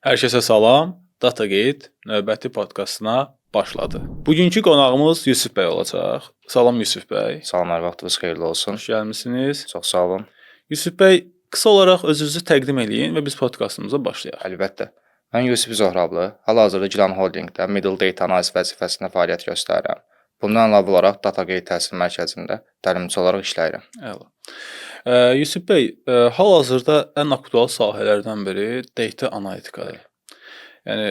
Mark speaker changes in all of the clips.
Speaker 1: Hər kəsə salam. DataGate növbəti podkastına başladı. Bugünkü qonağımız Yusif bəy olacaq. Salam Yusif bəy.
Speaker 2: Salamlar, vaxtınız xeyirli olsun.
Speaker 1: Xoş gəlmisiniz.
Speaker 2: Çox sağ olun.
Speaker 1: Yusif bəy, qısa olaraq özünüzü təqdim eləyin və biz podkastımıza başlayaq.
Speaker 2: Əlbəttə. Mən Yusif Zohrablı, hal-hazırda Gilan Holdingdə Middle Data Analyst vəzifəsində fəaliyyət göstərirəm. Bundan əlavə olaraq DataGate təhsil mərkəzində təlimçi olaraq işləyirəm.
Speaker 1: Əla. Yusif bəy, hal-hazırda ən aktual sahələrdən biri data analitikadır. Yəni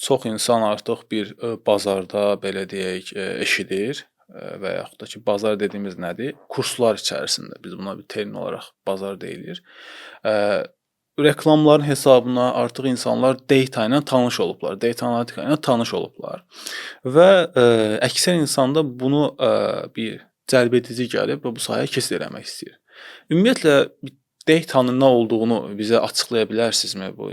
Speaker 1: çox insan artıq bir bazarda belə deyək, eşidir və yaxud da ki, bazar dediyimiz nədir? Kurslar içərisində biz buna bir termin olaraq bazar deyilir. Reklamların hesabına artıq insanlar data ilə tanış olublar, data analitika ilə tanış olublar və əksər insanda bunu bir cəlbedici gəlib və bu sahəyə keçid eləmək istəyir. Ümumiyyətlə datanın nə olduğunu bizə açıqlaya bilərsinizmi? Bu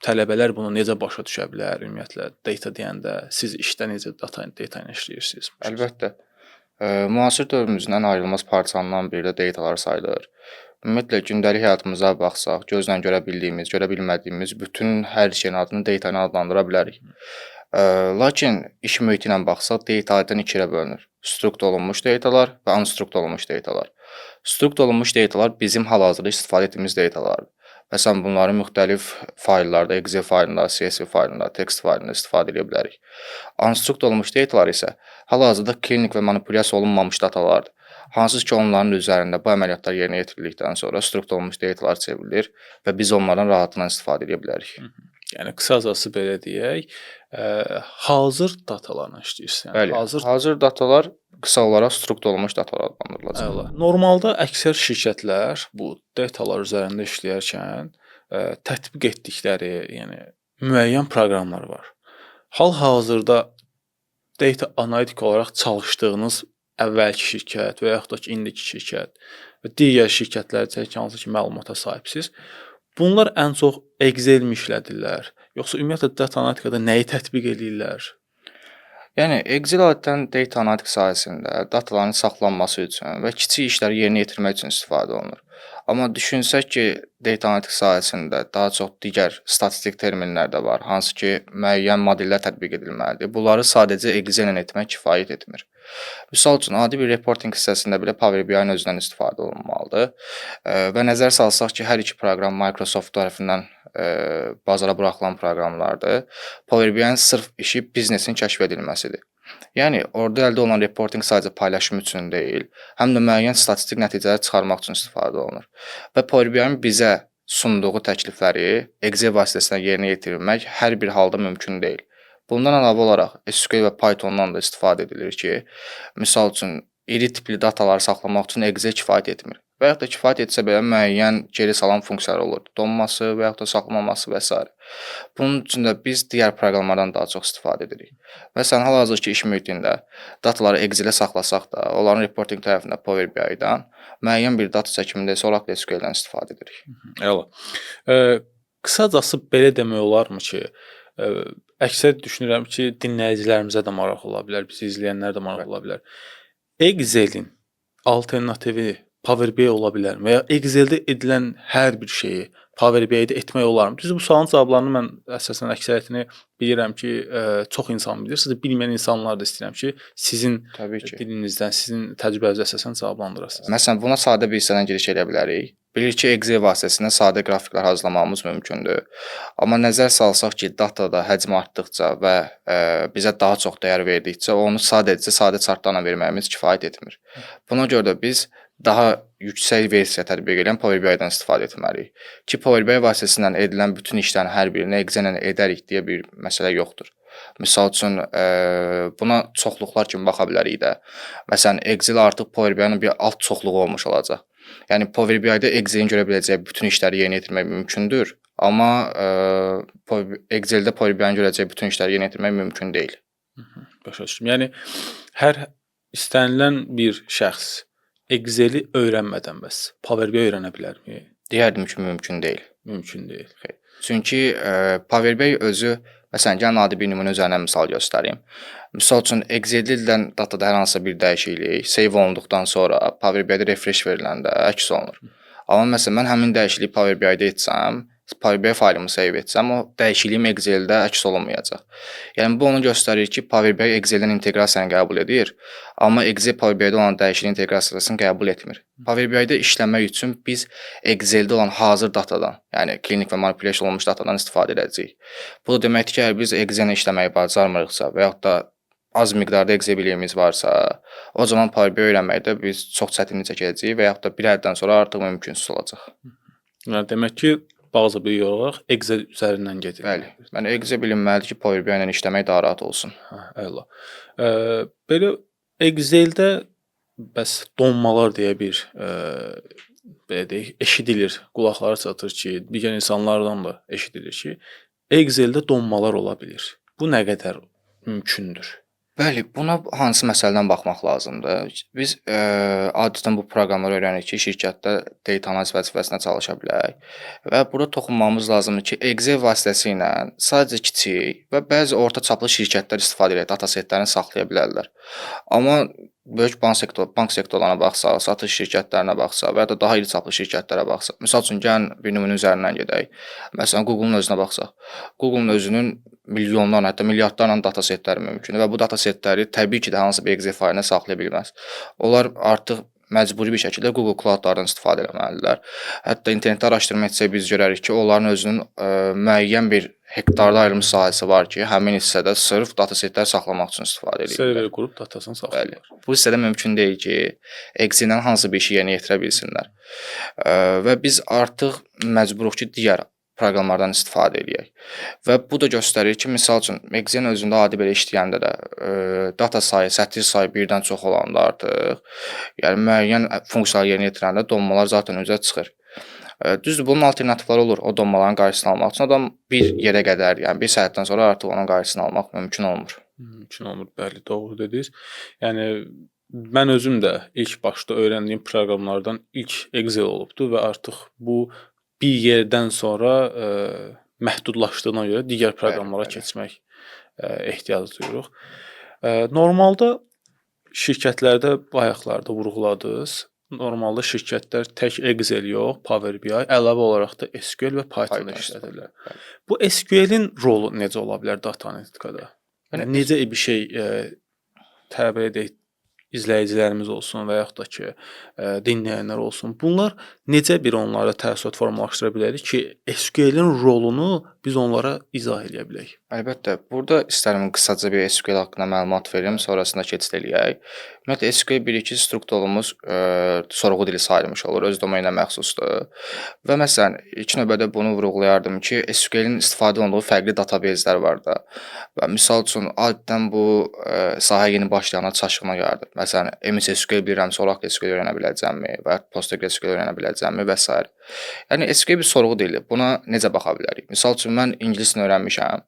Speaker 1: tələbələr bunu necə başa düşə bilər? Ümumiyyətlə data deyəndə siz işdə necə data ilə işləyirsiniz?
Speaker 2: Əlbəttə. Müasir dövrümüzün ən ayrılmaz parçalarından biri də datalar sayılır. Ümumiyyətlə gündəlik həyatımıza baxsaq, gözlə görə bildiyimiz, görə bilmədiyimiz bütün hər şeyin adını data ilə adlandıra bilərik. Lakin iş mühiti ilə baxsaq, data adətən ikiyə bölünür. Strukt olunmuş datalar və unstrukt olunmuş datalar. Strukt olunmuş datalar bizim hal-hazırda istifadə etdiyimiz datalardır. Məsələn, bunları müxtəlif fayllarda, Excel faylında, CSV faylında, text faylında istifadə edə bilərik. Unstruct olunmuş datalar isə hal-hazırda klinik və manipulyasiya olunmamış datalardır. Hansı ki, onların üzərində bu əməliyyatlar yerinə yetirildikdən sonra strukt olunmuş datalar çevrilir və biz onlardan rahatlıqla istifadə edə bilərik.
Speaker 1: Yəni qısacası belə deyək, hazır datalarla işləyirsən.
Speaker 2: Bəli, hazır datalar qısa olaraq strukt olunmuş datalar adlandırılacaq.
Speaker 1: Əla. Normalda əksər şirkətlər bu datalar üzərində işləyərkən tətbiq etdikləri, yəni müəyyən proqramlar var. Hal-hazırda data analitik olaraq çalışdığınız əvvəlki şirkət və yaxud da ki, indiki şirkət və digər şirkətlərcə hansı ki, məlumata sahibsiz. Bunlar ən çox Excel-mi işlədirlər, yoxsa ümumiyyətlə data analitikada nəyi tətbiq edirlər?
Speaker 2: Yəni Excel adətən data analitik sahəsində dataların saxlanması üçün və kiçik işləri yerinə yetirmək üçün istifadə olunur. Amma düşünsək ki, data analitik sahəsində daha çox digər statistik terminlər də var, hansı ki, müəyyən modellər tətbiq edilməlidir. Bunları sadəcə Excel ilə etmək kifayət etmir. Misal üçün, adi bir reporting hissəsində belə Power BI-nin özündən istifadə olunmalıdır və nəzər salsaq ki, hər iki proqram Microsoft tərəfindən bazara buraxılan proqramlardır. Power BI-nin sırf işi biznesin kəşf edilməsidir. Yəni, orada əldə olunan reporting sadəcə paylaşım üçün deyil, həm də müəyyən statistik nəticələr çıxarmaq üçün istifadə olunur. Və Power BI-nin bizə sunduğu təklifləri Excel vasitəsilə yerinə yetirmək hər bir halda mümkün deyil. Bundan əlavə olaraq SQL və Python-dan da istifadə edilir ki, misal üçün, iri tipli dataları saxlamaq üçün Excel kifayət etmir. Və yaxud da kifayət etsə belə müəyyən geri salan funksiyalar olur, donması və yaxud da saxlamaması və s. Bunun üçün də biz digər proqramlardan daha çox istifadə edirik. Məsələn, hal-hazırki iş mühitində dataları Excel-ə saxlasaq da, onların reporting tərəfində Power BI-dan müəyyən bir data çəkimində isə Oracle SQL-dən istifadə edirik.
Speaker 1: Əla. Qısacası belə demək olarmı ki, əksər düşünürəm ki, dinləyicilərimizə də maraq ola bilər, bizi izləyənlər də maraq ola bilər. Excel-in alternativi Power BI ola bilərmi? Və ya Excel-də edilən hər bir şeyi Power BI-də etmək olarmı? Düzdür, bu sualın cavablarını mən əsasən əksəriyyətini bilirəm ki, çox insan bilir. Siz də bilməyən insanlar da istəyirəm ki, sizin dilinizdən, sizin təcrübənizə əsasən cavablandırasınız.
Speaker 2: Məsələn, buna sadə bir hissədən giriş edə bilərik. Bilir ki, Excel vasitəsilə sadə qrafiklər hazırlamamız mümkündür. Amma nəzər salsaq ki, datada həcm artdıqca və bizə daha çox dəyər verdikcə, onu sadəcə sadə chartlarla verməyimiz kifayət etmir. Buna görə də biz daha yüksək versiya tətbiq edən Power BI-dən istifadə etməliyik. Ki, Power BI vasitəsilə edilən bütün işlərin hər birini Excel ilə edərik deyə bir məsələ yoxdur. Misal üçün, buna çoxluqlar kimi baxa bilərik də. Məsələn, Excel artıq Power BI-nin bir alt çoxluğu olmuş olacaq. Yəni, Power BI-də Excel-in görə biləcəyi bütün işləri yerinə yetirmək mümkündür. Amma Excel-də Power BI-nin görəcəyi bütün işləri yerinə yetirmək mümkün deyil.
Speaker 1: Başa düşdüm. Yəni, hər istənilən bir şəxs Excel-i öyrənmədən bəs Power BI öyrənə bilərmi?
Speaker 2: Deyərdim ki, mümkün deyil.
Speaker 1: Mümkün deyil.
Speaker 2: Çünki Power BI özü, məsələn, gəlin adi bir nümunə üzərindən misal göstəreyim. Misal üçün, Excel-də edilən datada hər hansısa bir dəyişiklik save olunduqdan sonra Power BI-də refresh veriləndə əks olunur. Amma məsələn, mən həmin dəyişikliyi Power BI-də etsəm, Power BI faylımı save etsəm, o dəyişikliyim Excel-də əks olunmayacaq. Yəni bu onu göstərir ki, Power BI Excel-dən inteqrasiyanı qəbul edir, amma Excel Power BI-də olan dəyişiklik inteqrasiyasını qəbul etmir. Power BI-də işləmək üçün biz Excel-də olan hazır datadan, yəni klinik və manipulasiya olunmuş datadan istifadə edəcəyik. Bu da deməkdir ki, əgər biz Excel-lə işləməyi bacarmırıqsa və yaxud da az miqdarda Excel bilgimiz varsa, o zaman Power BI öyrənməkdə biz çox çətinlik çəkəcəyik və yaxud da bir həddən sonra artıq mümkünsüz olacaq.
Speaker 1: Yəni demək ki, bazı bilgi olaraq Excel üzərindən gedir.
Speaker 2: Bəli. Yəni Excel bilinməlidir ki, Power BI ilə işləmək daha rahat olsun.
Speaker 1: Əla. Belə Excel-də bəs donmalar deyə bir belə deyək, eşidilir, qulaqlara çatır ki, digər insanlardan da eşidilir ki, Excel-də donmalar ola bilir. Bu nə qədər mümkündür?
Speaker 2: Bəli, buna hansı məsələdən baxmaq lazımdır? Biz adətən bu proqramları öyrənirik ki, şirkətdə data analiz vəzifəsində çalışa bilək və burada toxunmamız lazımdır ki, Excel vasitəsilə sadəcə kiçik və bəzi orta çaplı şirkətlər istifadə edərək data setlərini saxlaya bilərlər. Amma böyük bank sektorlarına baxsaq, satış şirkətlərinə baxsaq və ya da daha iri çaplı şirkətlərə baxsaq. Məsəl üçün gəlin bir nümunə üzərindən gedək. Məsələn, Google-un özünə baxsaq. Google-un özünün milyonlarla, hətta milyardlarla data setləri mümkündür və bu data setləri təbii ki də hansı bir Excel faylına saxlaya bilməz. Onlar artıq məcburi bir şəkildə Google Cloud-lardan istifadə etməlidirlər. Hətta internetdə araşdırma etsək biz görərik ki, onların özünün müəyyən bir hektarda ayrılmış sahəsi var ki, həmin hissədə sırf data setlər saxlamaq üçün istifadə edirlər.
Speaker 1: Server qurub datasını saxlayırlar.
Speaker 2: Bəli. Bu hissədə mümkün deyil ki, Excel-dən hansı bir işi yerinə yetirə bilsinlər. Və biz artıq məcburuq ki, digər proqramlardan istifadə edək. Və bu da göstərir ki, misal üçün Excel özündə adi belə işləyəndə də data sayı, sətr sayı birdən çox olanda artıq, yəni müəyyən funksiyalar yerinə yetirəndə donmalar zaten üzə çıxır. Düzdür, bunun alternativləri olur. O donmaların qarşısını almaq üçün adam bir yerə qədər, yəni bir səhətdən sonra artıq onun qarşısını almaq mümkün olmur.
Speaker 1: Mümkün olmur, bəli, doğru dediniz. Yəni mən özüm də ilk başda öyrəndiyim proqramlardan ilk Excel olubdu və artıq bu bir yerdən sonra məhdudlaşdığına görə digər proqramlara keçmək ehtiyacı duyuruq. Normalda şirkətlərdə bayaqlarda vurğuladınız. Normalda şirkətlər tək Excel yox, Power BI, əlavə olaraq da SQL və Python işlədirlər. Bu SQL-in rolu necə ola bilər data analitikada? Yəni necə bir şey təbii edək izləyicilərimiz olsun və yaxud da ki, dinləyənlər olsun. Bunlar necə bir onlara təəssürat formalaşdıra bilərik ki, SQL-in rolunu biz onlara izah edə bilək?
Speaker 2: Əlbəttə, burada istərəm qısaca bir SQL haqqında məlumat verim, sonrasında keçid eləyək. Ümumiyyətlə SQL bir-iki strukturumuz sorğu dili sayılmış olur, öz domeninə məxsusdur. Və məsələn, ilk növbədə bunu vurğulayardım ki, SQL-in istifadə olunduğu fərqli databeyzlər var da. Və misal üçün adətən bu sahəyə yeni başlayana çaşqına yaradır. Məsələn, MS SQL bilirəmsə, Oracle SQL öyrənə biləcəmmi və ya PostgreSQL öyrənə biləcəmmi və s. Yəni SQL bir sorğu dilidir. Buna necə baxa bilərik? Misal üçün mən ingilis dilini öyrənmişəm.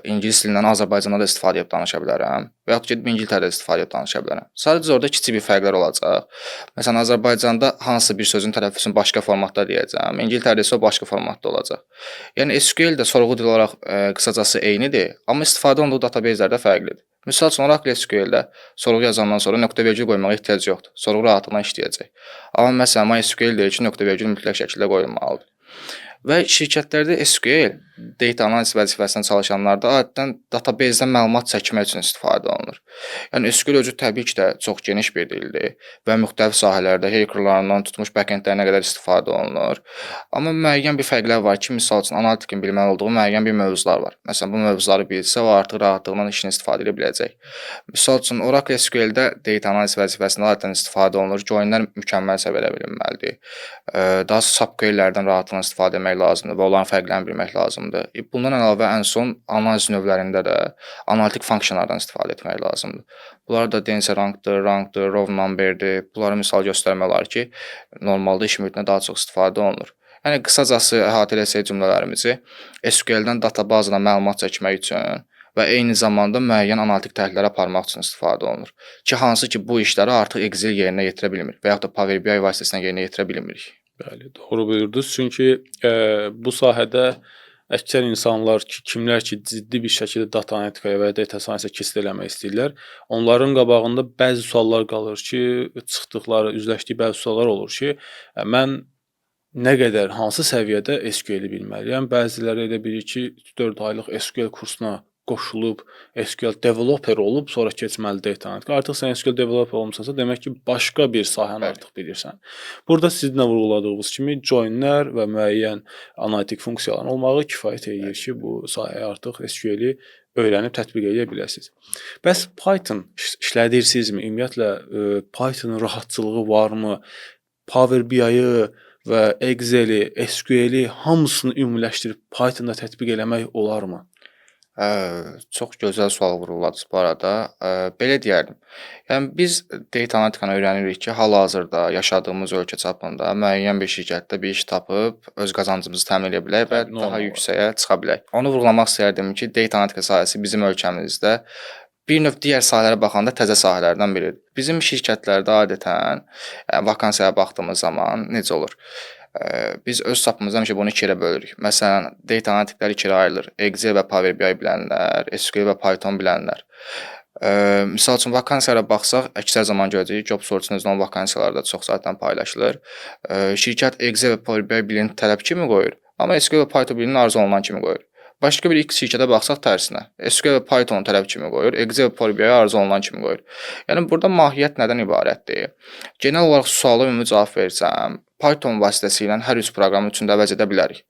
Speaker 2: İngilis dilindən Azərbaycanda da istifadə edib danışa bilərəm və yaxud gedib İngiltərədə istifadə edib danışa bilərəm. Sadəcə orada kiçik bir fərqlər olacaq. Məsələn, Azərbaycanda hansısa bir sözün tələffüzünü başqa formatda deyəcəm, İngiltərədə isə o başqa formatda olacaq. Yəni SQL də sorğu dili olaraq qısacası eynidir, amma istifadə olunduğu databeyzlər də fərqlidir. Misal üçün Oracle SQL-də sorğu yazandan sonra nöqtə vergül qoymağa ehtiyac yoxdur. Sorğu rahatlıqla işləyəcək. Amma məsələn, MySQL deyir ki, nöqtə vergül mütləq şəkildə qoyulmalıdır. Və şirkətlərdə SQL data analiz vəzifəsində çalışanlarda adətən databeyzdən məlumat çəkmək üçün istifadə olunur. Yəni SQL özü təbii ki də çox geniş bir dildir və müxtəlif sahələrdə hackerlarından tutmuş backendlərinə qədər istifadə olunur. Amma müəyyən bir fərqlər var ki, misal üçün analitikin bilməli olduğu müəyyən bir mövzular var. Məsələn, bu mövzuları bilsə, o artıq rahatlıqla işini istifadə edə biləcək. Misal üçün Oracle SQL-də data analiz vəzifəsində adətən istifadə olunur. Joinlər mükəmməl səviyyədə bilinməlidir. Daha subquerylərdən rahatlıqla istifadə etmək lazımdır və onların fərqlərini bilmək lazımdır. Bundan əlavə ən son analiz növlərində də analitik funksiyalardan istifadə etmək lazımdır. Bunlar da DNS rankdır, row numberdir. Bunları misal göstərmək olar ki, normalda iş mühitində daha çox istifadə olunur. Yəni qısacası əhatə etsək cümlələrimizi, SQL-dən databazadan məlumat çəkmək üçün və eyni zamanda müəyyən analitik təhlillər aparmaq üçün istifadə olunur. Ki hansı ki bu işləri artıq Excel yerinə yetirə bilmir və yaxud da Power BI vasitəsilə yerinə yetirə bilmirik.
Speaker 1: Bəli, doğru buyurdunuz. Çünki bu sahədə əksər insanlar ki, kimlər ki, ciddi bir şəkildə data analitikaya və data science-ə keçid eləmək istəyirlər, onların qabağında bəzi suallar qalır ki, çıxdıqları, üzləşdiyi bəzi suallar olur ki, mən nə qədər, hansı səviyyədə SQL-i bilməliyəm? Bəziləri elə bilir ki, 4 aylıq SQL kursuna qoşulub, SQL developer olub, sonra keçməli data analitika. Artıq sən SQL developer olmusansa, demək ki, başqa bir sahəni
Speaker 2: Bəli.
Speaker 1: artıq bilirsən. Burada sizin də vurğuladığınız kimi joinlər və müəyyən analitik funksiyaların olmağı kifayət edir ki, bu sahəyə artıq SQL-i öyrənib tətbiq edə biləsiniz. Bəs Python işlədirsinizmi? Ümumiyyətlə Pythonun rahatçılığı varmı? Power BI-ı və Excel-i, SQL-i hamısını ümumiləşdirib Python-da tətbiq eləmək olarmı?
Speaker 2: Çox gözəl sual vurğuladınız bu arada. Belə deyərdim. Yəni biz data analitikanı öyrənirik ki, hal-hazırda yaşadığımız ölkə çapında müəyyən bir şirkətdə bir iş tapıb öz qazancımızı təmin edə bilək və
Speaker 1: Təbii,
Speaker 2: daha
Speaker 1: normal
Speaker 2: yüksəyə çıxa bilək. Onu vurğulamaq istəyərdim ki, data analitika sahəsi bizim ölkəmizdə bir növ digər sahələrə baxanda təzə sahələrdən biridir. Bizim şirkətlərdə adətən vakansiyaya baxdığımız zaman necə olur? Biz öz çapımızda həmişə bunu 2 yerə bölürük. Məsələn, data analitiklər 2 yerə ayrılır. Excel və Power BI bilənlər, SQL və Python bilənlər. Misal üçün vakansiyalara baxsaq, əksər zaman görəcəyik, JobSearch-ın vakansiyalarda çox zaten paylaşılır. Şirkət Excel və Power BI bilini tələb kimi qoyur, amma SQL və Python bilini arzu olunan kimi qoyur. Başqa bir X şirkətə baxsaq tərsinə. SQL və Python tələb kimi qoyur, Excel və Power BI arzu olunan kimi qoyur. Yəni burada mahiyyət nədən ibarətdir? Genel olaraq suala ümumi cavab versəm, Python vasitəsilə hər üç proqramı üçün də əvəz edə bilərik.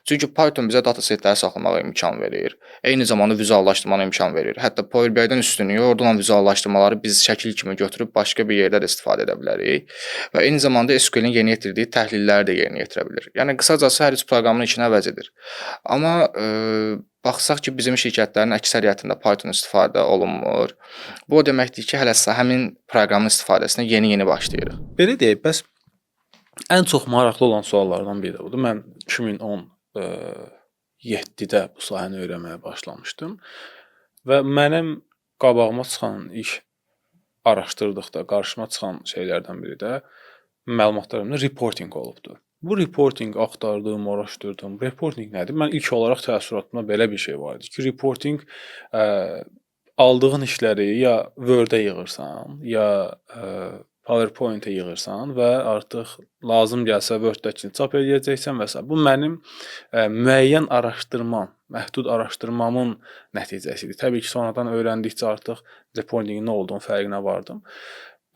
Speaker 2: Çünki Python bizə datasetləri saxlamağa imkan verir. Eyni zamanda vizuallaşdırmağa imkan verir. Hətta Power BI-dən üstünlüyü orada olan vizuallaşdırmaları biz şəkil kimi götürüb başqa bir yerdə də istifadə edə bilərik. Və eyni zamanda SQL-in yerinə yetirdiyi təhlilləri də yerinə yetirə bilir. Yəni qısacası hər üç proqramın içini əvəz edir. Amma baxsaq ki, bizim şirkətlərin əksəriyyətində Python istifadə olunmur. Bu o deməkdir ki, hələ həmin proqramın istifadəsinə yeni başlayırıq.
Speaker 1: Belə deyək, bəs ən çox maraqlı olan suallardan biri də budur. Mən 2017-də bu sahəni öyrənməyə başlamışdım və mənim qabağıma çıxan iş araşdırdıqda qarşıma çıxan şeylərdən biri də məlumatlarımda reporting olubdu. Bu reporting axtardım, araşdırdım. Reporting nədir? Mən ilk olaraq təəssüratımda belə bir şey var idi ki, reporting aldığın işləri ya Word-ə yığırsan, ya PowerPoint-ə yığırsan və artıq lazım gəlsə Word-dəkini çap edəcəksən və s. Bu mənim müəyyən araşdırmam, məhdud araşdırmamın nəticəsidir. Təbii ki, sonradan öyrəndikcə artıq reportingin nə olduğunun fərqinə vardım.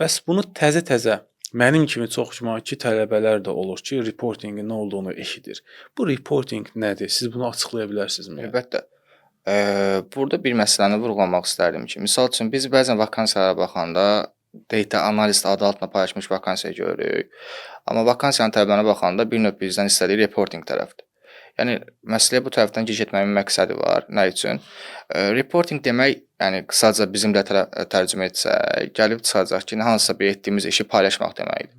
Speaker 1: Bəs bunu təzə-təzə mənim kimi çox güman ki, tələbələr də olur ki, reportingin nə olduğunu eşidir. Bu reporting nədir? Siz bunu açıqlaya bilərsinizmi?
Speaker 2: Əlbəttə. Burada bir məsələni vurğulamaq istərdim ki, misal üçün biz bəzən vakansiyalara baxanda data analist adı altında paylaşmış vakansiya görürük. Amma vakansiyanın tələblərinə baxanda bir növ bizdən istədiyi reporting tərəfdir. Yəni məsələyə bu tərəfdən giriş etməyin məqsədi var. Nə üçün? Reporting demək, yəni qısaca bizim də tərcümə etsək, gəlib çıxacaq ki, hansısa bir etdiyimiz işi paylaşmaq deməkdir.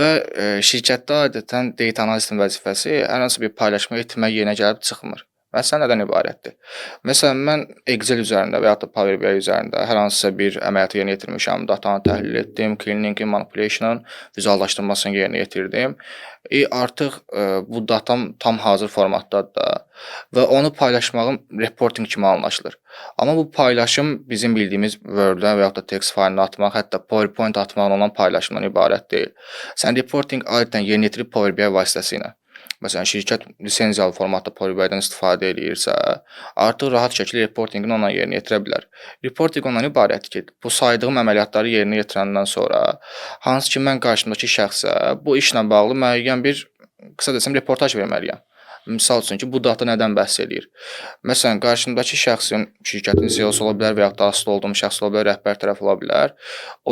Speaker 2: Və şirkətdə adətən data analistin vəzifəsi hər hansı bir paylaşma etmək yerinə gəlib çıxmır. Məsələ nədən ibarətdir? Məsələn, mən Excel üzərində və ya da Power BI üzərində hər hansısa bir əməliyyatı yerinə yetirmişəm, datanı təhlil etdim, cleaning-in, manipulation-ın vizuallaşdırmasını yerinə yetirdim. Artıq bu datam tam hazır formatdadır və onu paylaşmağım reporting kimi anlaşılır. Amma bu paylaşım bizim bildiyimiz Word-ə və ya da text faylını atmaq, hətta PowerPoint atmaqla olan paylaşımdan ibarət deyil. Sən reporting adətən yerinə yetirib Power BI vasitəsilə. Məsələn, şirkət lisenziyalı formatda Power BI-dən istifadə edirsə, artıq rahat şəkildə reportingini ondan yerinə yetirə bilər. Reporting ondan ibarətdir ki, bu saydığım əməliyyatları yerinə yetirəndən sonra, hansı ki, mən qarşımdakı şəxsə bu işlə bağlı müəyyən bir, qısa desəm, reportaj verməliyəm. Misal üçün ki, bu data nədən bəhs edir? Məsələn, qarşımdakı şəxsin şirkətin CEO-su ola bilər və ya da asılı olduğum şəxs ola bilər, rəhbər tərəf ola bilər.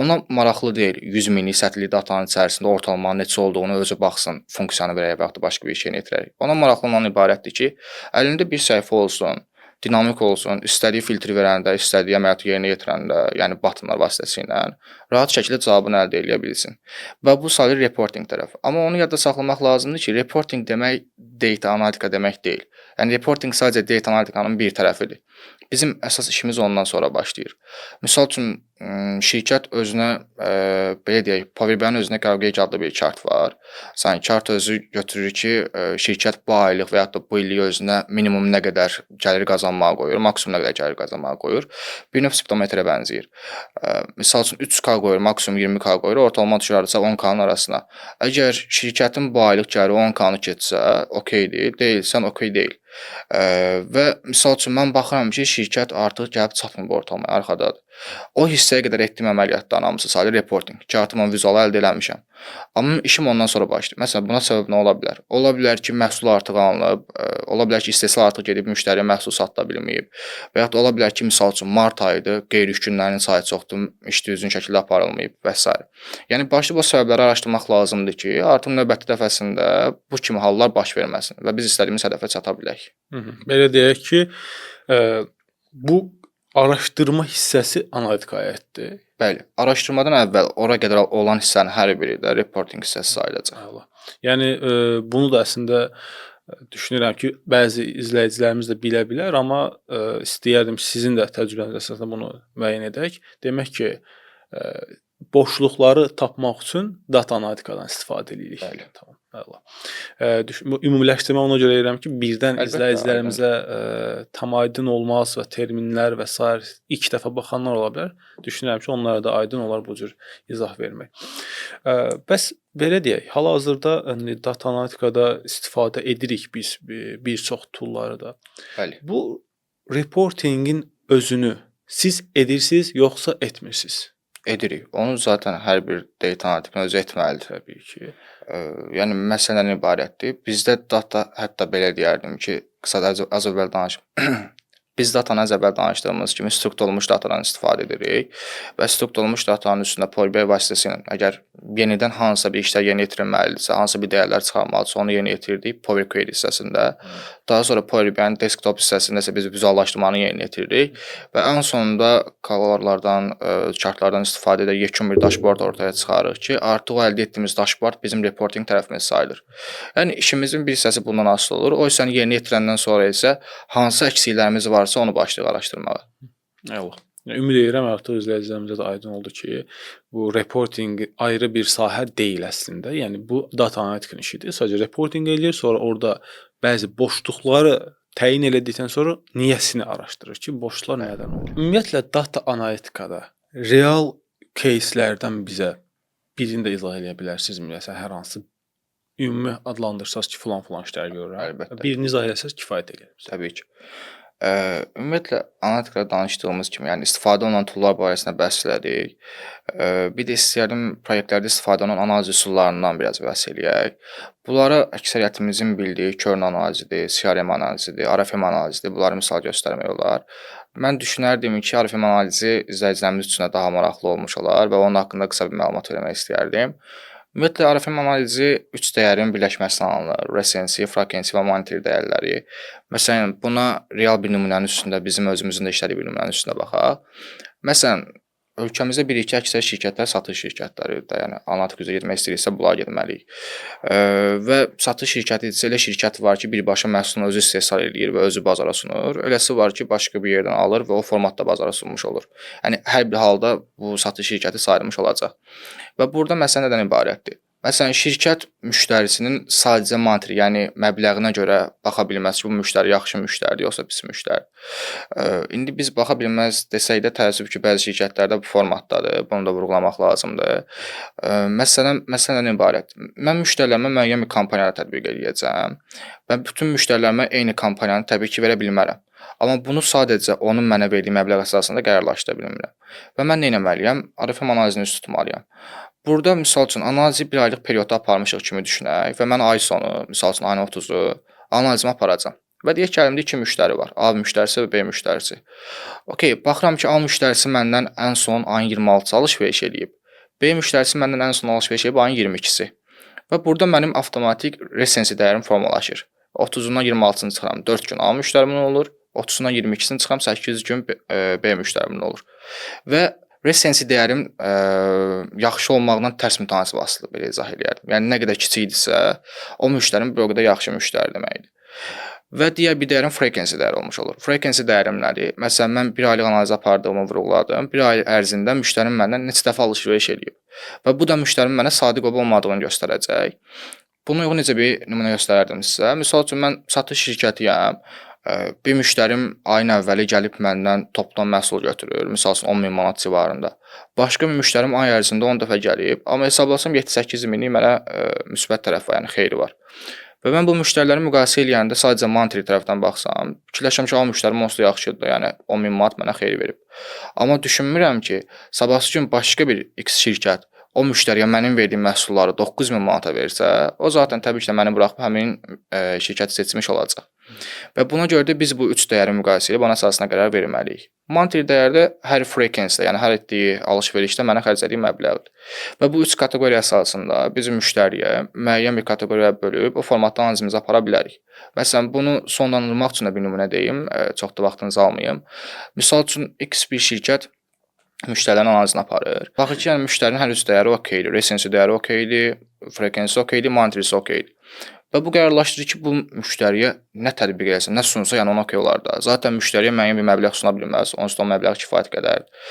Speaker 2: Ona maraqlı deyil 100 minlik sətirli datanın içərisində ortalamanın neçə olduğunu özü baxsın, funksiyanı verək və ya da başqa bir şey yetirərək. Ona maraqlı olan ibarətdir ki, əlində bir səhifə olsun, dinamik olsun, istədiyi filtri verəndə, istədiyi əməliyyatı yerinə yetirəndə, yəni buttonlar vasitəsilə rahat şəkildə cavabını əldə edə bilsin. Və bu sayılır reporting tərəfi. Amma onu yadda saxlamaq lazımdır ki, reporting demək data analitika demək deyil. Yəni reporting sadəcə data analitikanın bir tərəfidir. Bizim əsas işimiz ondan sonra başlayır. Misal üçün şirkət özünə belə deyək, Power BI-nin özünə Qavqage adlı bir kart var. Sanki kart özü götürür ki, şirkət bu aylıq və ya da bu illik özünə minimum nə qədər gəlir qazanmağa qoyur, maksimum nə qədər gəlir qazanmağa qoyur. Bir növ spidometrə bənzəyir. Misal üçün 3K qoyur, maksimum 20K qoyur, ortalama düşürsə 10K-nın arasına. Əgər şirkətin bu aylıq gəliri 10K-nı keçsə, okeydir, deyilsən okey deyil. Və misal üçün mən baxıram ki, şirkət artıq gəlib çatmır bu ortalamaya, arxadadır. O hissəyə qədər etdiyim əməliyyatların hamısı sadə reporting. Kartımın vizualı əldə eləmişəm. Amma işim ondan sonra başlayır. Məsələn, buna səbəb nə ola bilər? Ola bilər ki, məhsul artıq alınıb, ola bilər ki, istehsal artıq gedib müştəriyə məhsul sata bilməyib. Və ya da ola bilər ki, misal üçün mart ayıdır, qeyri-iş günlərinin sayı çoxdur, iş düzgün şəkildə aparılmayıb və s. Yəni başda bu səbəbləri araşdırmaq lazımdır ki, artıq növbəti dəfəsində bu kimi hallar baş verməsin və biz istədiyimiz hədəfə çata bilək.
Speaker 1: Belə deyək ki, bu araşdırma hissəsi analitik heyətdir.
Speaker 2: Bəli, araşdırmadan əvvəl ora qədər olan hissənin hər biri də reporting hissəsi sayılacaq.
Speaker 1: Əla. Yəni bunu da əslində düşünürəm ki, bəzi izləyicilərimiz də bilə bilər, amma istəyərdim sizin də təcrübəniz əsasında bunu müəyyən edək. Demək ki, boşluqları tapmaq üçün data analitikadan istifadə edirik.
Speaker 2: Bəli.
Speaker 1: Tamam. Əla. Bu ümumiləşdirmə ona görə edirəm ki, birdən
Speaker 2: Əlbəttə,
Speaker 1: izləyicilərimizə tam aydın olmaz və terminlər və s. ilk dəfə baxanlar ola bilər. Düşünürəm ki, onlara da aydın olar bu cür izah vermək. Bəs belə deyək, hal-hazırda data analitikada istifadə edirik biz bir çox toolları da.
Speaker 2: Bəli.
Speaker 1: Bu reportingin özünü siz edirsiniz yoxsa etmirsiniz?
Speaker 2: Edirik. Onu zaten hər bir data analitikən özü etməlidir.
Speaker 1: Təbii ki.
Speaker 2: Yəni məsələdən ibarətdir. Bizdə data, hətta belə deyərdim ki, qısaca az əvvəl danışdım. Biz datanı az əvvəl danışdığımız kimi strukturlanmış datadan istifadə edirik və strukturlanmış datanın üstündə Power BI vasitəsilə əgər yenidən hansısa bir işlər yerinə yetirilməlidirsə, hansısa bir dəyərlər çıxarmalıdırsa, onu yerinə yetirdik Power Query hissəsində. Daha sonra Power BI-nin desktop hissəsində isə biz vizuallaşdırmanı yerinə yetiririk və ən sonunda kalorlardan, chartlardan istifadə edərək yekun bir dashboard ortaya çıxarırıq ki, artıq o əldə etdiyimiz dashboard bizim reporting tərəfimiz sayılır. Yəni işimizin bir hissəsi bundan asılı olur. O hissəni yerinə yetirəndən sonra isə hansı əksiklərimiz varsa onu başlayırıq araşdırmağa.
Speaker 1: Əla. Ümid edirəm artıq izləyicilərimizə də aydın oldu ki, bu reporting ayrı bir sahə deyil əslində. Yəni bu data analitikın işidir. Sadəcə reporting eləyir, sonra orada bəzi boşluqları təyin elədikdən sonra niyəsini araşdırır ki, boşluqlar nədən olur. Ümumiyyətlə data analitikada real кейslərdən bizə birini də izah edə bilərsinizmi? Məsələn, hər hansı ümumi adlandırsaz ki, filan işlər görürəm.
Speaker 2: Əlbəttə.
Speaker 1: Birini izah eləsəz kifayət edir.
Speaker 2: Təbii ki. Ümumiyyətlə analitikada danışdığımız kimi, yəni istifadə olunan toollar barəsində bəhs elədik. Bir də istəyərdim proyektlərdə istifadə olunan analiz üsullarından biraz bəhs eləyək. Bunlara əksəriyyətimizin bildiyi Kern analizidir, CRM analizidir, RFM analizidir. Bunları misal göstərmək olar. Mən düşünərdim ki, RFM analizi izləyicilərimiz üçün daha maraqlı olmuş olar və onun haqqında qısa bir məlumat vermək istəyərdim. Ümumiyyətlə, RFM analizi 3 dəyərin birləşməsindən alınır. Recency, frequency və monitor dəyərləri. Məsələn, buna real bir nümunənin üstündə, bizim özümüzün də işlədiyi bir nümunənin üstündə baxaq. Məsələn, ölkəmizdə bir-iki əksər şirkətlər satış şirkətləridir. Yəni, analitik üzrə getmək istəyiriksə, bunlara getməliyik. Və satış şirkəti isə elə şirkət var ki, birbaşa məhsulunu özü istehsal edir və özü bazara sunur. Eləsi var ki, başqa bir yerdən alır və o formatda bazara sunmuş olur. Yəni, hər bir halda bu satış şirkəti sayılmış olacaq. Və burada məsələ nədən ibarətdir? Məsələn, şirkət müştərisinin sadəcə monetary, yəni məbləğinə görə baxa bilməz ki, bu müştəri yaxşı müştəridir, yoxsa pis müştəridir. İndi biz baxa bilməz desək də təəssüf ki, bəzi şirkətlərdə bu formatdadır. Bunu da vurğulamaq lazımdır. Məsələn, nədən ibarətdir? Mən müştərilərimə müəyyən bir kampaniyalar tətbiq edəcəm və bütün müştərilərimə eyni kampaniyanı təbii ki, verə bilmərəm. Amma bunu sadəcə onun mənə verdiyi məbləğ əsasında qərarlaşdıra bilmirəm. Və mən nə etməliyəm? RFM analizini üst tutmalıyam. Burada misal üçün analizi bir aylıq periodda aparmışıq kimi düşünək və mən ay sonu, misal üçün ayın 30-u analizimi aparacam. Və deyək ki, əlimdə 2 müştəri var. A müştərisi və B müştərisi. Okey, baxıram ki, A müştərisi məndən ən son ayın 26-sı alış-veriş eləyib. B müştərisi məndən ən son alış-veriş eləyib ayın 22-si. Və burada mənim avtomatik recency dəyərim formalaşır. 30-undan 26-sını çıxıram, 4 gün A müştərimin olur. 30-undan 22-sini çıxıram, 8 gün B müştərimin olur. Və recency dəyərim yaxşı olmaqla tərs mütənasib asılı belə izah eləyərdim. Yəni nə qədər kiçikdirsə, o müştərim bir o qədər yaxşı müştəri deməkdir. və digər bir dəyərim frequency dəyəri olmuş olur. Frequency dəyərim nədir? Məsələn, mən 1 aylıq analiz apardığımı vurğuladım. 1 ay ərzində müştərim məndən neçə dəfə alış-veriş eləyib və bu da müştərimin mənə sadiq olub-olmadığını göstərəcək. Buna uyğun necə bir nümunə göstərərdim sizə. Məsəl üçün mən satış şirkətiyəm. Bir müştərim ayın əvvəli gəlib məndən topdan məhsul götürür. Məsəl üçün 10.000 manat civarında. Başqa bir müştərim ay ərzində 10 dəfə gəlib, amma hesablasam 7-8 minlik mənə müsbət tərəf var, yəni xeyri var. Və mən bu müştəriləri müqayisə eləyəndə sadəcə monetary tərəfdən baxsam, fikirləşirəm ki, o müştərim onsuz da yaxşıdır, yəni 10.000 manat mənə xeyir verib. Amma düşünmürəm ki, sabahsı gün başqa bir X şirkət o müştəriyə mənim verdiyim məhsulları 9.000 manata versə, o zaten təbii ki, məni buraxıb həmin şirkəti seçmiş olacaq. Və buna görə də biz bu 3 dəyəri müqayisə edib ona əsasına qərar verməliyik. Monetary dəyərdə hər frequency-də, yəni hər etdiyi alış-verişdə mənə xərclədiyi məbləğdir. Və bu 3 kateqoriya əsasında biz müştəriyə müəyyən bir kateqoriyaya bölüb o formatda analizimizi apara bilərik. Məsələn, bunu sonlandırmaq üçün də bir nümunə deyim, çox da vaxtınızı almayım. Misal üçün X bir şirkət müştərilərin analizini aparır. Baxır ki, yəni müştərinin hər üç dəyəri okeydir, recency dəyəri okeydir, frequency okeydir, monetary okeydir. Və bu qərarlaşdırır ki, bu müştəriyə nə tətbiq eləsin, nə sunsa, yəni ona okey olar da. Zaten müştəriyə müəyyən bir məbləğ suna bilməz, onsuz da o məbləğ kifayət qədərdir.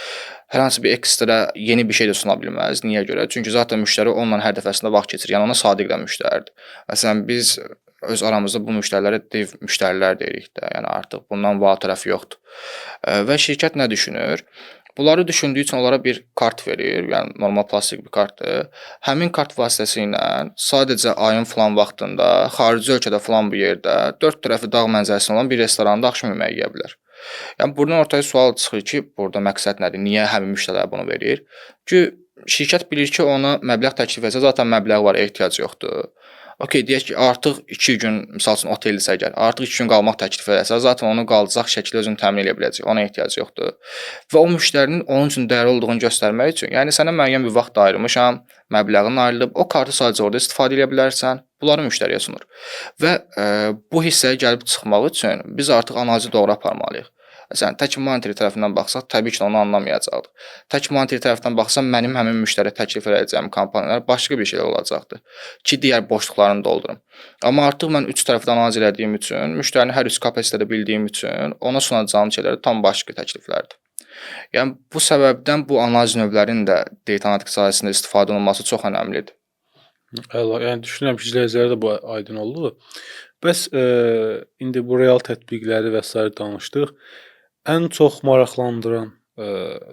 Speaker 2: Hər hansı bir ekstra yeni bir şey də suna bilməz. Niyə görə? Çünki zaten müştəri onunla hər dəfəsində vaxt keçirir, yəni ona sadiq də müştəridir. Məsələn, biz öz aramızda bu müştərilərə dev müştərilər deyirik də, yəni artıq bundan va tərəfi yoxdur. Və şirkət nə düşünür? Bunları düşündüyü üçün onlara bir kart verir, yəni normal plastik bir kartdır. Həmin kart vasitəsilə sadəcə ayın filan vaxtında xarici ölkədə filan bir yerdə 4 tərəfi dağ mənzərəsi olan bir restoranda axşam yeməyi yeyə bilər. Yəni buradan ortaya sual çıxır ki, burada məqsəd nədir? Niyə həmin müştərilər bunu verir? Ki şirkət bilir ki, ona məbləğ təklif etsə zaten məbləğ var, ehtiyac yoxdur. Okey, deyək ki, artıq 2 gün, misal üçün oteldirsə əgər, artıq 2 gün qalmaq təklif edərsə, zaten onu qalacaq şəkildə özünü təmin edə biləcək, ona ehtiyac yoxdur. Və o müştərinin onun üçün dəyərli olduğunu göstərmək üçün, yəni sənə müəyyən bir vaxt ayırmışam, məbləğin ayrılıb, o kartı sadəcə orada istifadə edə bilərsən, bunları müştəriyə sunur. Və bu hissəyə gəlib çıxmaq üçün biz artıq analizi doğru aparmalıyıq. Məsələn, tək monetary tərəfindən baxsaq, təbii ki, onu anlamayacaqdır. Tək monetary tərəfdən baxsam, mənim həmin müştəriyə təklif edəcəyim kampaniyalar başqa bir şeylər olacaqdır ki, digər boşluqlarını doldurum. Amma artıq mən 3 tərəfdən analiz etdiyim üçün, müştərini hər üç kapasitədə bildiyim üçün, ona sunacağım şeylər tam başqa təkliflərdir. Yəni bu səbəbdən bu analiz növlərinin də data analitik sahəsində istifadə olunması çox önəmlidir.
Speaker 1: Yəni düşünürəm ki, izləyicilərə də bu aydın oldu. Bəs indi bu real tətbiqləri və s. danışdıq. Ən çox maraqlandıran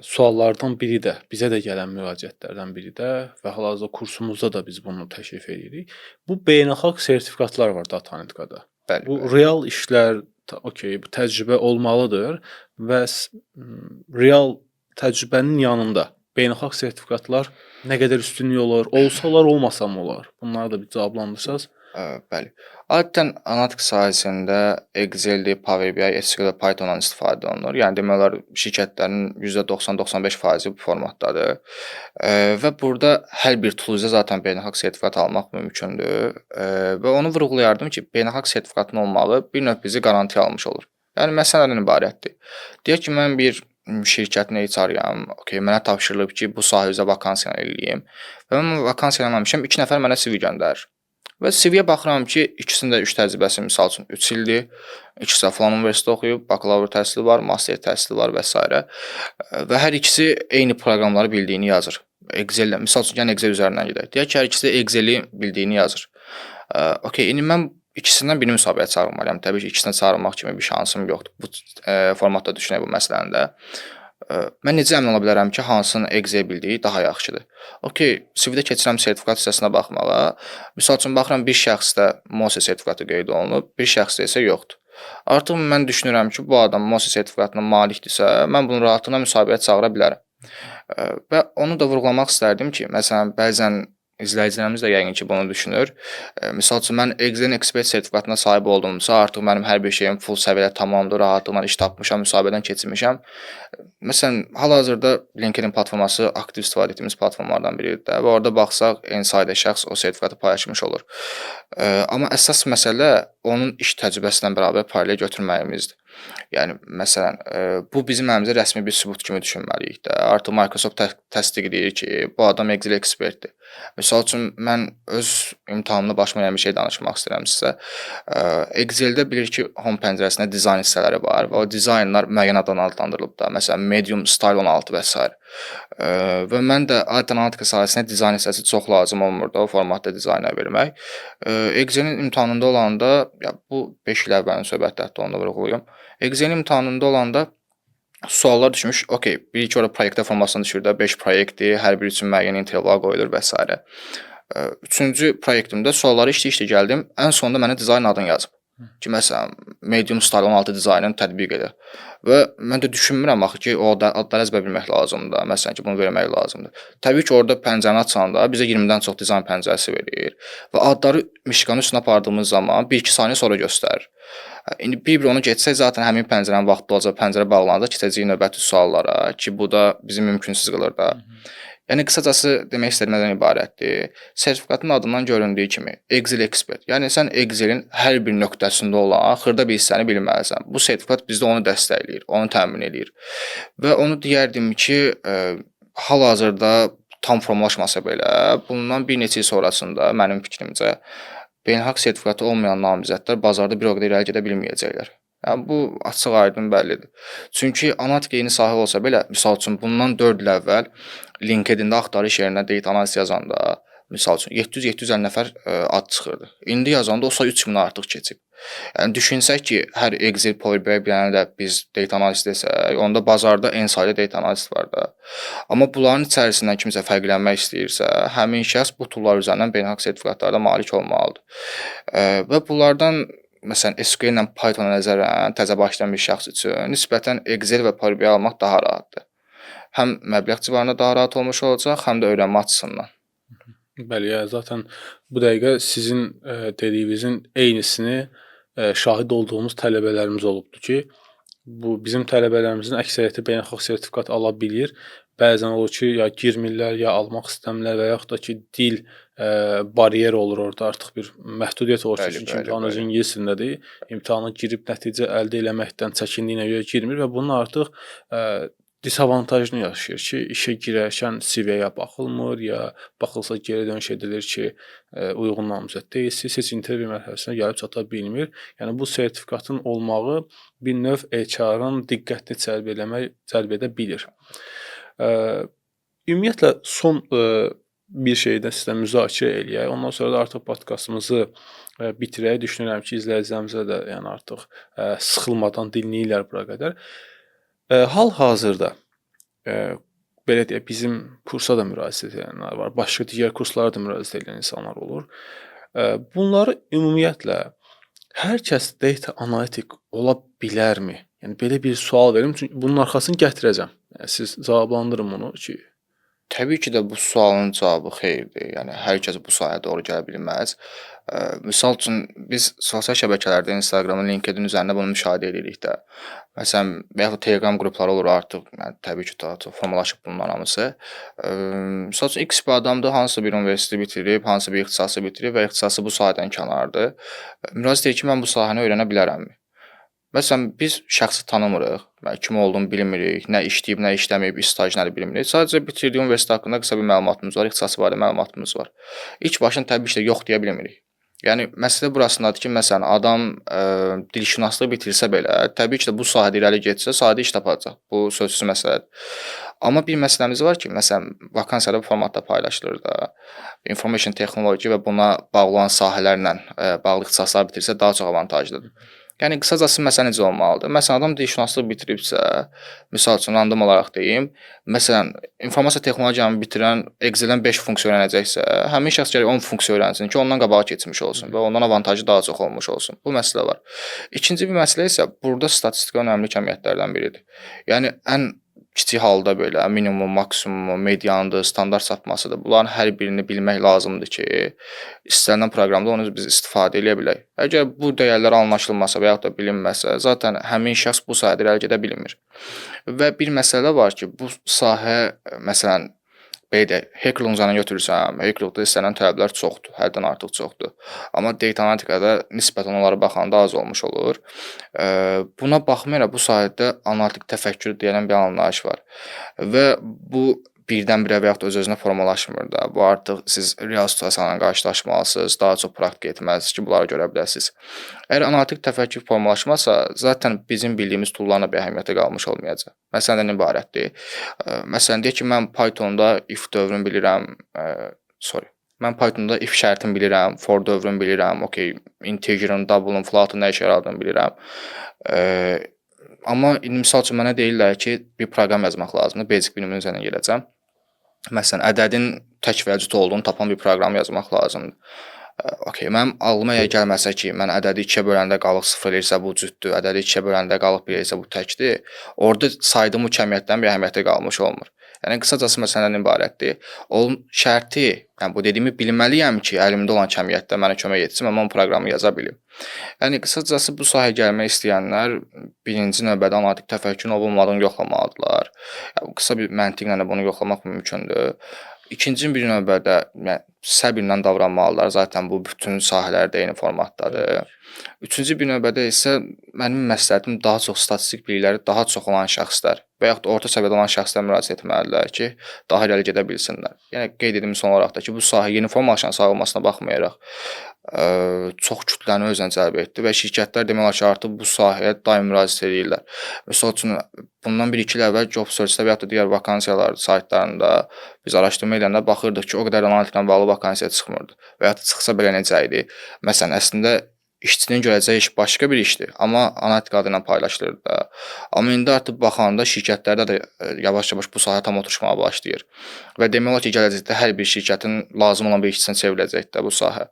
Speaker 1: suallardan biri də, bizə də gələn müraciətlərdən biri də və hal-hazırda kursumuzda da biz bunu təşrif edirik. Bu beynəlxalq sertifikatlar var data analitikada.
Speaker 2: Bəli.
Speaker 1: Bu real işlər, okey, bu təcrübə olmalıdır və real təcrübənin yanında beynəlxalq sertifikatlar nə qədər üstünlük olur, olsalar, olmasa mı olar? Bunları da bir cavablandırsaz.
Speaker 2: Bəli. Adətən analitik sahəsində Excel-dir, Power BI, SQL, Python-dan istifadə olunur. Yəni demək olar şirkətlərin %90-95% bu formatdadır. Və burada hər bir tool üzrə zaten beynəlxalq sertifikat almaq mümkündür. Və onu vurğulayardım ki, beynəlxalq sertifikatın olmağı bir növ bizi garantiya almış olur. Yəni məsələdən ibarətdir. Deyək ki, mən bir şirkətin HR-yam, okey, mənə tapşırılıb ki, bu sahə üzrə vakansiya eləyim. Və mən vakansiya eləməmişəm, 2 nəfər mənə CV göndərir. Və CV-yə baxıram ki, ikisinin də 3 təcrübəsi misal üçün 3 ildir. İkisi də falan universitetdə oxuyub, bakalavr təhsili var, master təhsili var və s. Və hər ikisi eyni proqramları bildiyini yazır. Excel-də, misal üçün yəni Excel üzərindən gedək. Deyək ki, hər ikisi də Excel-i bildiyini yazır. Okey, indi mən ikisindən birini müsabiqəyə çağırmalıyam. Təbii ki, ikisinə çağırmaq kimi bir şansım yoxdur bu formatda düşünək bu məsələni də. Mən necə əmin ola bilərəm ki, hansının Excel bildiyi daha yaxşıdır? Okey, CV-də keçirəm sertifikat hissəsinə baxmağa. Misal üçün baxıram bir şəxsdə MOSE sertifikatı qeyd olunub, bir şəxsdə isə yoxdur. Artıq mən düşünürəm ki, bu adam MOSE sertifikatına malikdirsə, mən bunu rahatlıqla müsabiqəyə çağıra bilərəm. Və onu da vurğulamaq istərdim ki, məsələn, bəzən izləyicilərimiz də yəqin ki, bunu düşünür. Misal üçün, mən Excel ekspert sertifikatına sahib oldumsa, artıq mənim hər bir şeyim full səviyyədə tamamdır, rahatlıqla iş tapmışam, müsabiqədən keçirmişəm. Məsələn, hal-hazırda LinkedIn platforması aktiv istifadə etdiyimiz platformalardan biridir də və orada baxsaq, eyni sayda şəxs o sertifikatı paylaşmış olur. Amma əsas məsələ onun iş təcrübəsi ilə bərabər paralel götürməyimizdir. Yəni məsələn, bu bizim əlimizdə rəsmi bir sübut kimi düşünməliyik də. Artıq Microsoft təsdiqləyir ki, bu adam Excel ekspertdir. Məsəl üçün mən öz imtahanımda başıma gələn bir şey danışmaq istəyirəm sizə. Excel-də bilir ki, home pəncərəsində dizayn hissələri var və o dizaynlar müəyyən adla adlandırılıb da. Məsələn, medium, style 16 və s. Və mən də adətən analitika sahəsində dizayn hissəsi çox lazım olmurdu o formatda dizayna vermək. Excel-in imtahanında olanda, ya bu 5 il əvvəlin söhbəti hətta onu da vurğulayım. Excel imtahanında olanda suallar düşmüş. Okay, bir iki orada proyektə formasına düşür də 5 proyektdir, hər biri üçün müəyyən interval qoyulur və s. Üçüncü proyektimdə sualları işlə gəldim. Ən sonunda mənə dizayn adını yazıb. Ki məsələn, medium style 16 dizaynını tətbiq edir. Və mən də düşünmürəm axı ki, o adları əzbər bilmək lazımdır. Məsələn ki, bunu vermək lazımdır. Təbii ki, orada pəncərəni açanda bizə 20-dən çox dizayn pəncərəsi verir və adları mişqanın üstünə apardığımız zaman 1-2 saniyə sonra göstərir. İndi bir onu getsək zaten həmin pəncərənin vaxtı olacaq, pəncərə bağlanacaq, keçəcəyik növbəti suallara ki, bu da bizi mümkünsüz qılır da. Yəni qısacası demək istədiyim nədən ibarətdir? Sertifikatın adından göründüyü kimi Excel ekspert. Yəni sən Excelin hər bir nöqtəsində olan xırda bir hissəni bilməlisən. Bu sertifikat bizdə onu dəstəkləyir, onu təmin eləyir. Və onu deyərdim ki, hal-hazırda tam formalaşmasa belə, bundan bir neçə il sonrasında mənim fikrimcə beynəlxalq sertifikatı olmayan namizədlər bazarda bir o qədər irəli gedə bilməyəcəklər. Yəni bu açıq-aydın bəllidir. Çünki analitika yeni sahə olsa belə, misal üçün bundan 4 il əvvəl LinkedIn-də axtarış yerinə data analiz yazanda, misal üçün 700-750 nəfər ad çıxırdı. İndi yazanda o sayı 3000-dən artıq keçib. Yəni düşünsək ki, hər Excel, Power BI bilənə də biz data analist desək, onda bazarda en saylı data analist var da. Amma bunların içərisindən kimsə fərqlənmək istəyirsə, həmin şəxs bu toollar üzərindən beynəlxalq sertifikatlara malik olmalıdır. Və bunlardan məsələn SQL ilə Python-a nəzərən təzə başlayan bir şəxs üçün nisbətən Excel və Power BI almaq daha rahatdır. Həm məbləğ civarında daha rahat olmuş olacaq, həm də öyrənmə açısından.
Speaker 1: Bəli, ya zaten bu dəqiqə sizin dediyinizin eynisini şahid olduğumuz tələbələrimiz olubdur ki, bu bizim tələbələrimizin əksəriyyəti beynəlxalq sertifikat ala bilir. Bəzən olur ki, ya girmirlər, ya almaq istəmirlər və yaxud da ki, dil bariyeri olur orada, artıq bir məhdudiyyət olur. Çünki imtahan öz ingilis dilindədir. İmtahana girib nəticə əldə eləməkdən çəkindiyinə görə girmir və bunun artıq disavantajını yaşayır ki, işə girərkən CV-yə baxılmır, ya baxılsa geri dönüş edilir ki, uyğun namizəd deyilsiniz, heç intervyu mərhələsinə gəlib çata bilmir. Yəni bu sertifikatın olmağı bir növ HR-ın diqqətini cəlb edə bilir. Ümumiyyətlə son bir şeydən sizlə müzakirə eləyək. Ondan sonra da artıq podkastımızı bitirək. Düşünürəm ki, izləyicilərimizə də yəni artıq sıxılmadan dinləyirlər bura qədər. Hal-hazırda belə deyək, bizim kursa da müraciət edənlər var, başqa digər kurslara da müraciət edən insanlar olur. Bunları ümumiyyətlə hər kəs data analitik ola bilərmi? Yəni belə bir sual verim, çünki bunun arxasını gətirəcəm. Yəni siz cavablandırın bunu ki,
Speaker 2: Təbii ki də bu sualın cavabı xeyirdir. Yəni hər kəs bu sahəyə doğru gələ bilməz. Misal üçün biz sosial şəbəkələrdə, Instagram, LinkedIn üzərində bunu müşahidə edirik də. Məsələn, və yaxud Telegram qrupları olur artıq. Yəni təbii ki, daha çox formalaşıb bunlar hamısı. Misal üçün X bir adamdır, hansısa bir universiteti bitirib, hansısa bir ixtisası bitirib və ixtisası bu sahədən kənardır. Müraciət edir ki, mən bu sahəni öyrənə bilərəmmi? Məsələn, biz şəxsi tanımırıq, kim olduğunu bilmirik, nə işləyib, nə işləməyib, staj nədir bilmirik. Sadəcə bitirdiyi universitet haqqında qısa bir məlumatımız var, ixtisası barədə məlumatımız var. İlk başdan təbii ki, yox deyə bilmirik. Yəni məsələ burasındadır ki, məsələn, adam dilşünaslıq bitirsə belə, təbii ki də bu sahədə irəli getsə, sahədə iş tapacaq. Bu sözsüz məsələdir. Amma bir məsələmiz var ki, məsələn, vakansiyada bu formatda paylaşılır da. Information texnology və buna bağlı olan sahələrlə bağlı ixtisaslar bitirsə daha çox avantajlıdır. Yəni qısacası məsələ necə olmalıdır? Məsələn, adam dilşünaslıq bitiribsə, misal üçün random olaraq deyim, məsələn, informasiya texnologiyanı bitirən Excel-dən 5 funksiya öyrənəcəksə, həmin şəxs gərək 10 funksiya öyrənsin ki, ondan qabağa keçmiş olsun və ondan avantajı daha çox olmuş olsun. Bu məsələ var. İkinci bir məsələ isə burada statistika önəmli kəmiyyətlərdən biridir. Yəni ən kiçik halda belə minimum, maksimum, mediandır, standart sapmasıdır. Bunların hər birini bilmək lazımdır ki, istənilən proqramda onu biz istifadə edə bilək. Əgər bu dəyərlər anlaşılmasa və yaxud da bilinməsə, zaten həmin şəxs bu sahədə irəli gedə bilmir. Və bir məsələ var ki, bu sahə məsələn belə deyək, Hackerlunzanı götürsəm, Hackerlungda istənilən tələblər çoxdur, həddən artıq çoxdur. Amma data analitikada nisbətən onlara baxanda az olmuş olur. Buna baxmayaraq bu sahədə analitik təfəkkür deyilən bir anlayış var və bu birdən-birə və yaxud da öz-özünə formalaşmır da. Bu artıq siz real situasiyalarla qarşılaşmalısınız, daha çox praktik etməlisiniz ki, bunları görə biləsiniz. Əgər analitik təfəkkür formalaşmasa, zaten bizim bildiyimiz toollarla bir əhəmiyyəti qalmış olmayacaq. Məsələn, ibarətdir. Məsələn, deyək ki, mən Pythonda if dövrünü bilirəm, mən Pythonda if şərtini bilirəm, for dövrünü bilirəm, okay, integer'ın, double'ın, float'ın nə işə yaradığını bilirəm. Amma misal üçün mənə deyirlər ki, bir proqram yazmaq lazımdır, basic biliminin üzərinə gedəcəm. Məsələn, ədədin tək və cüt olduğunu tapan bir proqram yazmaq lazımdır. Okay, mənim ağlıma əgər gəlməsə ki, mən ədədi 2-yə böləndə qalıq 0 eləyirsə bu cütdür, ədədi 2-yə böləndə qalıq 1 eləyirsə bu təkdir. Orada saydığım bu kəmiyyətdən bir əhəmiyyəti qalmış olmur. Yəni qısacası məsələdən ibarətdir. O şərti, yəni bu dediyimi bilməliyəm ki, əlimdə olan kəmiyyətdə mənə kömək etsin, mən o proqramı yaza bilim. Yəni qısacası bu sahəyə gəlmək istəyənlər birinci növbədə analitik təfəkkürün olub-olmadığını yoxlamalıdırlar. Yəni qısa bir məntiqlə də bunu yoxlamaq mümkündür. İkinci bir növbədə səbirlə davranmalılar. Zaten bu bütün sahələrdə eyni formatdadır. Üçüncü bir növbədə isə mənim məsləhətim daha çox statistik bilikləri daha çox olan şəxslər və yaxud da orta səviyyədə olan şəxslər müraciət etməlidirlər ki, daha irəli gedə bilsinlər. Yəni qeyd etdiyim son olaraq da ki, bu sahə yeni formalaşan sahə olmasına baxmayaraq çox kütləni özünə cəlb etdi və şirkətlər demək olar ki, artıq bu sahəyə daim müraciət edirlər. Məsəl üçün bundan 1-2 il əvvəl job search-də və yaxud da digər vakansiyalar saytlarında biz araşdırma edəndə baxırdıq ki, o qədər analitiklə bağlı vakansiya çıxmırdı və yaxud da çıxsa belə necə idi? Məsələn, əslində işçinin görəcəyi iş başqa bir işdir, amma analitik adı ilə paylaşılır da. Amma indi artıq baxanda şirkətlərdə də yavaş-yavaş bu sahə tam oturuşmağa başlayır. Və demək olar ki, gələcəkdə hər bir şirkətin lazım olan bir işçisinə çevriləcək də bu sahə.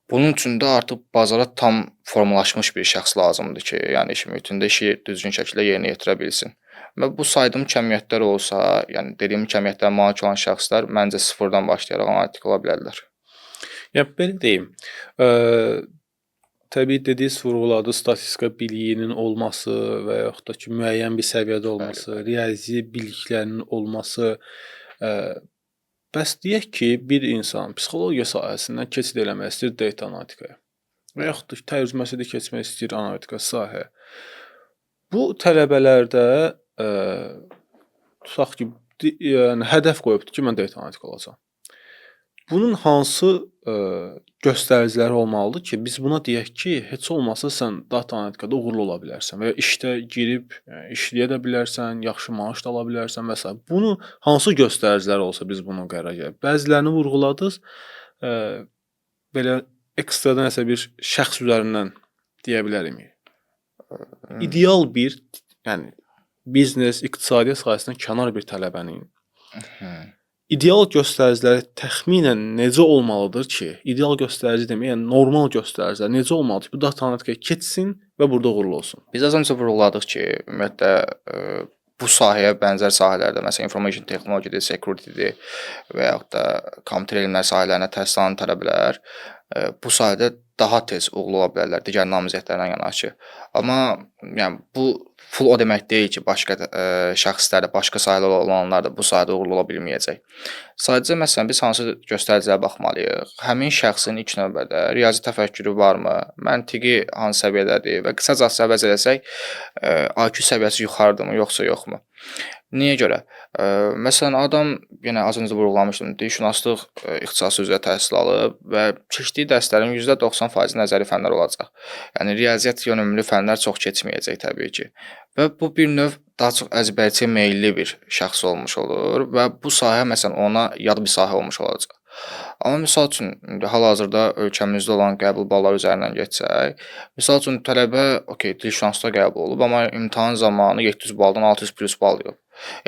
Speaker 2: Bunun üçün də artıq bazara tam formalaşmış bir şəxs lazımdır ki, yəni iş mühitində işi düzgün şəkildə yerinə yetirə bilsin. Və bu saydığım kəmiyyətlər olsa, yəni dediyim kəmiyyətlərə malik olan şəxslər məncə sıfırdan başlayaraq analitik ola bilərlər.
Speaker 1: Yəni belə deyim, təbii dediniz, vurğuladı statistika biliyinin olması və yaxud da ki, müəyyən bir səviyyədə olması, riyazi biliklərinin olması. Bəs deyək ki, bir insan psixologiya sahəsindən keçid eləmək istəyir data analitikaya və yaxud da tərcüməsi də keçmək istəyir analitika sahəyə. Bu tələbələrdə tutaq ki, yəni hədəf qoyubdur ki, mən data analitik olacağam. Bunun hansı göstəriciləri olmalıdır ki, biz buna deyək ki, heç olmasa sən data analitikada uğurlu ola bilərsən və ya işdə girib işləyə də bilərsən, yaxşı maaş da ala bilərsən və s. Bunu hansı göstəricilər olsa biz bunu qərara gəlib. Bəzilərini vurğuladınız, belə ekstradan nəsə bir şəxs üzərindən deyə bilərik. İdeal bir, yəni biznes, iqtisadiyyat sahəsindən kənar bir tələbənin ideal göstəriciləri təxminən necə olmalıdır ki, ideal göstərici demək, yəni normal göstəricilər necə olmalıdır ki, bu data analitikaya keçsin və burada uğurlu olsun?
Speaker 2: Biz az öncə vurğuladıq ki, ümumiyyətlə bu sahəyə bənzər sahələrdə, məsələn, information technology-dir, security-dir və yaxud da kompüter elmləri sahələrinə təhsil alan tələbələr bu sahədə daha tez uğurlu ola bilərlər digər namizədlərlə yanaşı. Amma yəni bu full o demək deyil ki, başqa şəxslər də, başqa sahələr olanlar da bu sahədə uğurlu ola bilməyəcək. Sadəcə məsələn biz hansı göstəricilərə baxmalıyıq? Həmin şəxsin ilk növbədə riyazi təfəkkürü varmı? Məntiqi hansı səviyyədədir və qısacası əvəz eləsək IQ səviyyəsi yuxarıdırmı, yoxsa yoxmu? Niyə görə? Məsələn, adam, yenə az öncə vurğulamışdım, dilşünaslıq ixtisası üzrə təhsil alıb və keçdiyi dərslərin %90% nəzəri fənlər olacaq. Yəni riyaziyyat yönümlü fənlər çox keçməyəcək təbii ki. Və bu bir növ daha çox əzbərçiyə meylli bir şəxs olmuş olur və bu sahə məsələn ona yad bir sahə olmuş olacaq. Amma misal üçün hal-hazırda ölkəmizdə olan qəbul balları üzərindən geçsək, misal üçün tələbə dilşünaslıq qəbul olub, amma imtahan zamanı 700 baldan 600 plus bal yığıb.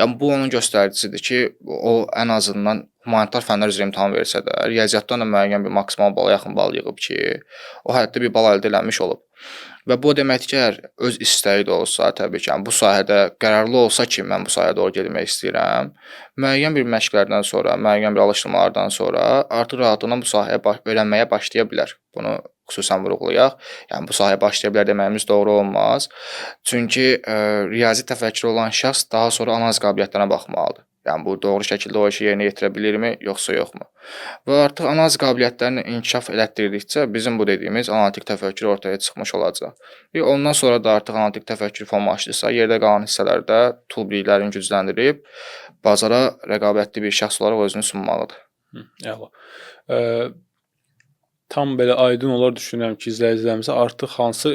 Speaker 2: Yəni bu onun göstəricisidir ki, o ən azından humanitar fənlər üzrə imtahan versə də, riyaziyyatdan da müəyyən bir maksimal bala yaxın bal yığıb ki, o həddə bir bal əldə eləmiş olub. Və bu deməkdir ki, əgər öz istəyi də olsa, təbii ki, yəni bu sahədə qərarlı olsa ki, mən bu sahəyə doğru getmək istəyirəm, müəyyən bir məşqlərdən sonra, müəyyən bir alışdırmalardan sonra artıq rahatlıqla bu sahəyə öyrənməyə başlaya bilər. Bunu xüsusən vurğulayaq. Yəni bu sahəyə başlaya bilər deməyimiz doğru olmaz. Çünki riyazi təfəkkürü olan şəxs daha sonra analiz qabiliyyətlərinə baxmalıdır. Yəni bu doğru şəkildə o işi yerinə yetirə bilirmi, yoxsa yoxmu? Və artıq analiz qabiliyyətlərini inkişaf elətdirdikcə bizim bu dediyimiz analitik təfəkkür ortaya çıxmış olacaq. Və ondan sonra da artıq analitik təfəkkür formalaşdısa, yerdə qalan hissələrdə tool biliklərini gücləndirib bazara rəqabətli bir şəxs olaraq özünü sunmalıdır.
Speaker 1: Əla. Tam belə aydın olar düşünürəm ki, izləyicilərimizə artıq hansı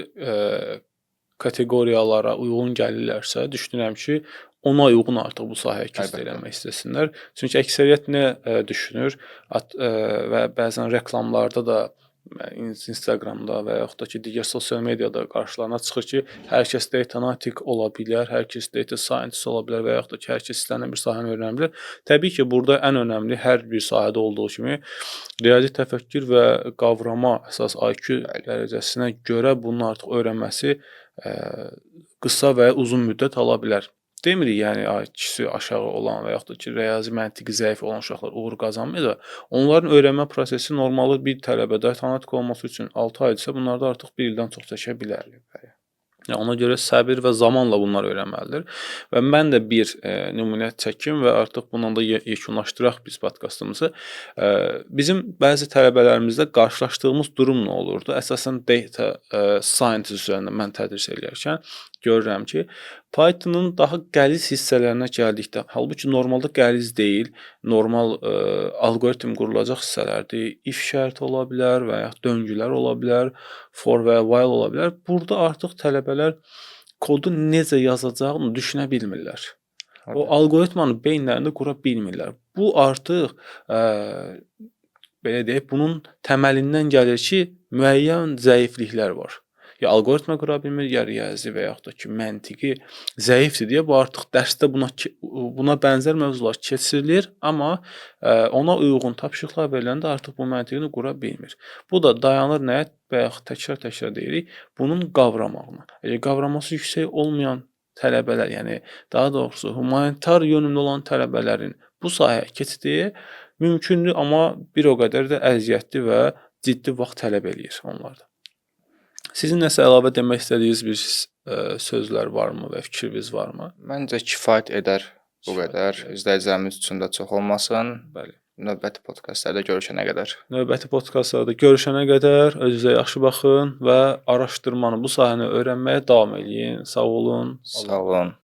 Speaker 1: kateqoriyalara uyğun gəlirlərsə, düşünürəm ki, ona uyğun artıq bu sahəyə keçid eləmək istəsinlər. Çünki əksəriyyət nə düşünür və bəzən reklamlarda da Instagramda və yaxud da ki, digər sosial mediada qarşılarına çıxır ki, hər kəs data analitik ola bilər, hər kəs data scientist ola bilər və yaxud da ki, hər kəs istənilən bir sahəni öyrənə bilər. Təbii ki, burada ən önəmli hər bir sahədə olduğu kimi riyazi təfəkkür və qavrama əsas IQ dərəcəsinə görə bunun artıq öyrənməsi qısa və uzun müddət ala bilər. Demirik, yəni IQ-su aşağı olan və yaxud da ki, riyazi məntiqi zəif olan uşaqlar uğur qazanmır. Onların öyrənmə prosesi normalı bir tələbədə analitik olması üçün 6 aydırsa, bunlarda artıq 1 ildən çox çəkə bilər. Yəni ona görə səbir və zamanla bunlar öyrənməlidir. Və mən də bir nümunə çəkim və artıq bununla da yekunlaşdıraq biz podkastımızı. Bizim bəzi tələbələrimizdə qarşılaşdığımız durum nə olurdu? Əsasən data science üzərində mən tədris edərkən görürəm ki, Python-un daha qəliz hissələrinə gəldikdə, halbuki normalda qəliz deyil, normal alqoritm qurulacaq hissələrdir. If şərti ola bilər və ya döngülər ola bilər, for və while ola bilər. Burada artıq tələbələr kodu necə yazacağını düşünə bilmirlər. O alqoritmanı beyinlərində qura bilmirlər. Bu artıq belə deyək, bunun təməlindən gəlir ki, müəyyən zəifliklər var. Ya alqoritma qura bilmir, ya riyazi və yaxud da ki, məntiqi zəifdir deyə bu artıq dərsdə buna bənzər mövzular keçirilir, amma ona uyğun tapşırıqlar veriləndə artıq bu məntiqini qura bilmir. Bu da dayanır nəyə? Bayaq təkrar deyirik, bunun qavramağına. Qavraması yüksək olmayan tələbələr, yəni daha doğrusu humanitar yönümlü olan tələbələrin bu sahəyə keçidi mümkündür, amma bir o qədər də əziyyətli və ciddi vaxt tələb eləyir onlardan. Sizin nəsə əlavə demək istədiyiniz bir sözlər varmı və fikriniz varmı?
Speaker 2: Məncə kifayət edər bu qədər. İzləyicilərimiz üçün də çox olmasın.
Speaker 1: Bəli.
Speaker 2: Növbəti podkastlarda görüşənə qədər.
Speaker 1: Növbəti podkastlarda görüşənə qədər özünüzə yaxşı baxın və araşdırmanı, bu sahəni öyrənməyə davam edin. Sağ olun.
Speaker 2: Sağ olun.